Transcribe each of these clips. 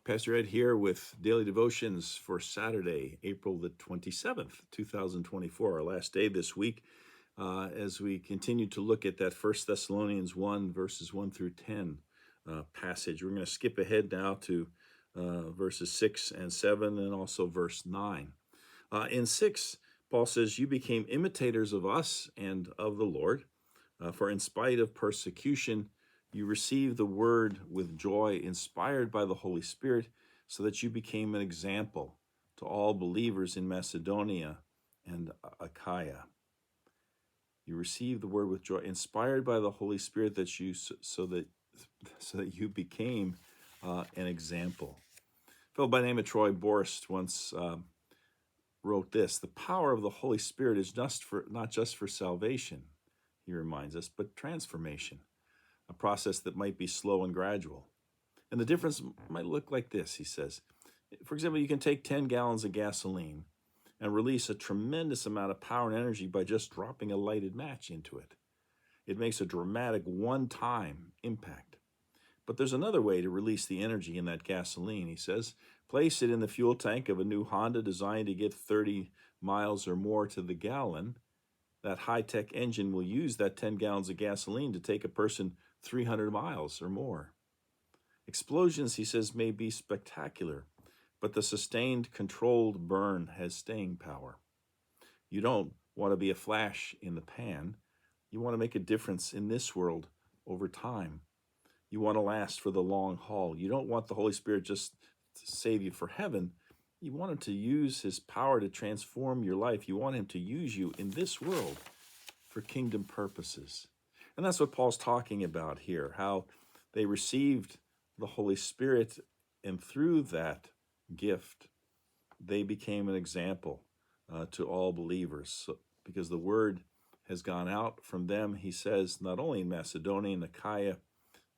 Pastor Ed here with Daily Devotions for Saturday, April the 27th, 2024, our last day this week, as we continue to look at that 1 Thessalonians 1, verses 1 through 10 passage. We're going to skip ahead now to verses 6 and 7 and also verse 9. In 6, Paul says, "You became imitators of us and of the Lord, for in spite of persecution, you received the word with joy, inspired by the Holy Spirit, so that you became an example to all believers in Macedonia and Achaia." You received the word with joy, inspired by the Holy Spirit, so that you became an example. A fellow by the name of Troy Borst once wrote this: "The power of the Holy Spirit is not just for salvation," he reminds us, "but transformation. A process that might be slow and gradual. And the difference might look like this," he says. For example, you can take 10 gallons of gasoline and release a tremendous amount of power and energy by just dropping a lighted match into it. It makes a dramatic one-time impact. But there's another way to release the energy in that gasoline, he says. Place it in the fuel tank of a new Honda designed to get 30 miles or more to the gallon. That high-tech engine will use that 10 gallons of gasoline to take a person 300 miles or more. Explosions, he says, may be spectacular, but the sustained, controlled burn has staying power. You don't want to be a flash in the pan. You want to make a difference in this world over time. You want to last for the long haul. You don't want the Holy Spirit just to save you for heaven. You want him to use his power to transform your life. You want him to use you in this world for kingdom purposes. And that's what Paul's talking about here, how they received the Holy Spirit, and through that gift, they became an example to all believers. Because the word has gone out from them, he says, not only in Macedonia and Achaia,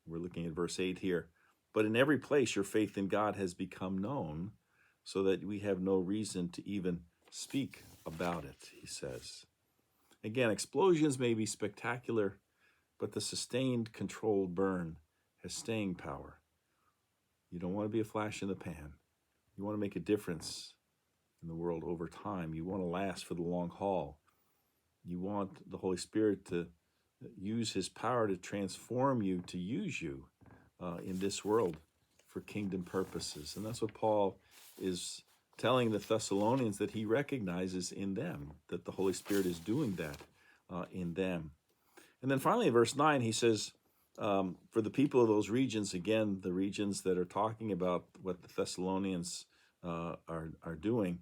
we're looking at verse 8 here, but in every place your faith in God has become known, so that we have no reason to even speak about it, he says. Again, explosions may be spectacular, but the sustained, controlled burn has staying power. You don't want to be a flash in the pan. You want to make a difference in the world over time. You want to last for the long haul. You want the Holy Spirit to use his power to transform you, to use you in this world for kingdom purposes. And that's what Paul is telling the Thessalonians, that he recognizes in them, that the Holy Spirit is doing that in them. And then finally in verse 9, he says, for the people of those regions, again, the regions that are talking about what the Thessalonians are doing,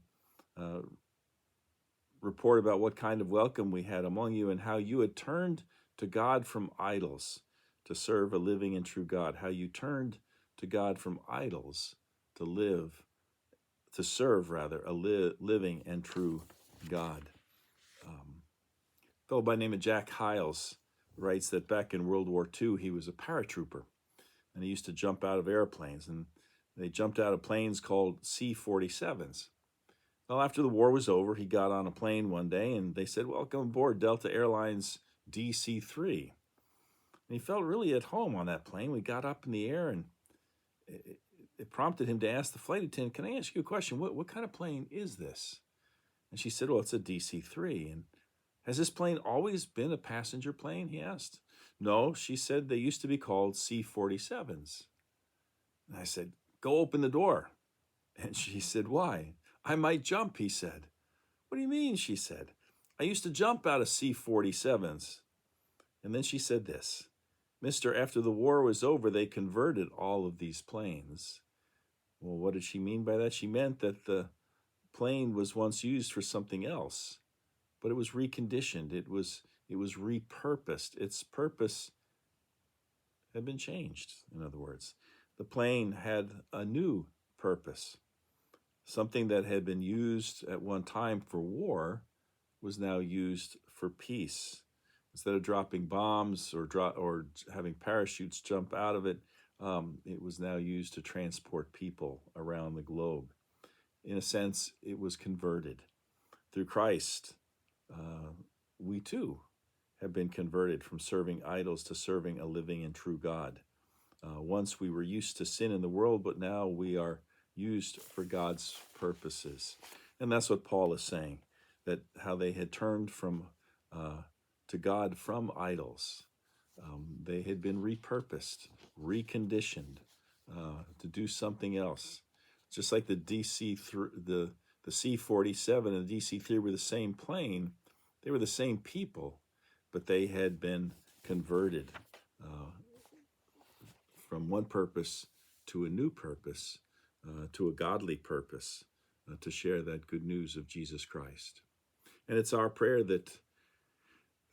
report about what kind of welcome we had among you, and how you had turned to God from idols to serve a living and true God. How you turned to God from idols to serve a living and true God. A fellow by the name of Jack Hiles writes that back in World War II, he was a paratrooper, and he used to jump out of airplanes, and they jumped out of planes called C-47s. Well, after the war was over, he got on a plane one day, and they said, "Welcome aboard Delta Airlines DC-3." And he felt really at home on that plane. We got up in the air, and it prompted him to ask the flight attendant, "Can I ask you a question? What kind of plane is this?" And she said, "Well, it's a DC-3. And has this plane always been a passenger plane?" he asked. "No," she said, "they used to be called C-47s. And I said, "Go open the door." And she said, "Why?" "I might jump," he said. "What do you mean?" she said. "I used to jump out of C-47s. And then she said this: "Mister, after the war was over, they converted all of these planes." Well, what did she mean by that? She meant that the plane was once used for something else, but it was reconditioned. It was repurposed. Its purpose had been changed, in other words. The plane had a new purpose. Something that had been used at one time for war was now used for peace. Instead of dropping bombs or having parachutes jump out of it, it was now used to transport people around the globe. In a sense, it was converted. Through Christ, we too have been converted from serving idols to serving a living and true God. Once we were used to sin in the world, but now we are used for God's purposes. And that's what Paul is saying, that how they had turned to God from idols. They had been repurposed, reconditioned to do something else. Just like the the C-47 and the DC-3 were the same plane, they were the same people, but they had been converted from one purpose to a new purpose, to a godly purpose, to share that good news of Jesus Christ. And it's our prayer that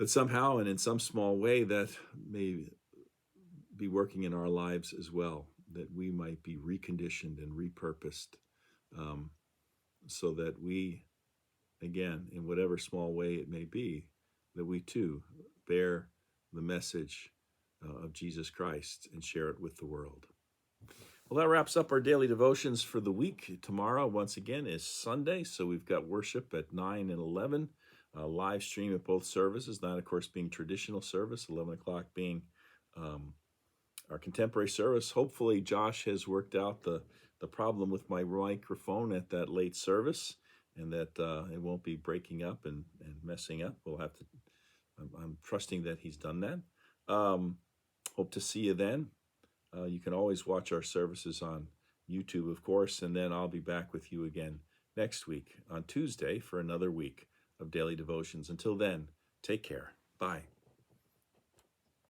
somehow and in some small way that may be working in our lives as well, that we might be reconditioned and repurposed, so that we, again, in whatever small way it may be, that we too bear the message of Jesus Christ and share it with the world. Well, that wraps up our daily devotions for the week. Tomorrow, once again, is Sunday, so we've got worship at 9 and 11, live stream at both services, 9, of course, being traditional service, 11 o'clock being our contemporary service. Hopefully, Josh has worked out the problem with my microphone at that late service, and that it won't be breaking up and messing up. We'll have to, I'm trusting that he's done that. Hope to see you then. You can always watch our services on YouTube, of course, and then I'll be back with you again next week on Tuesday for another week of daily devotions. Until then, take care. Bye.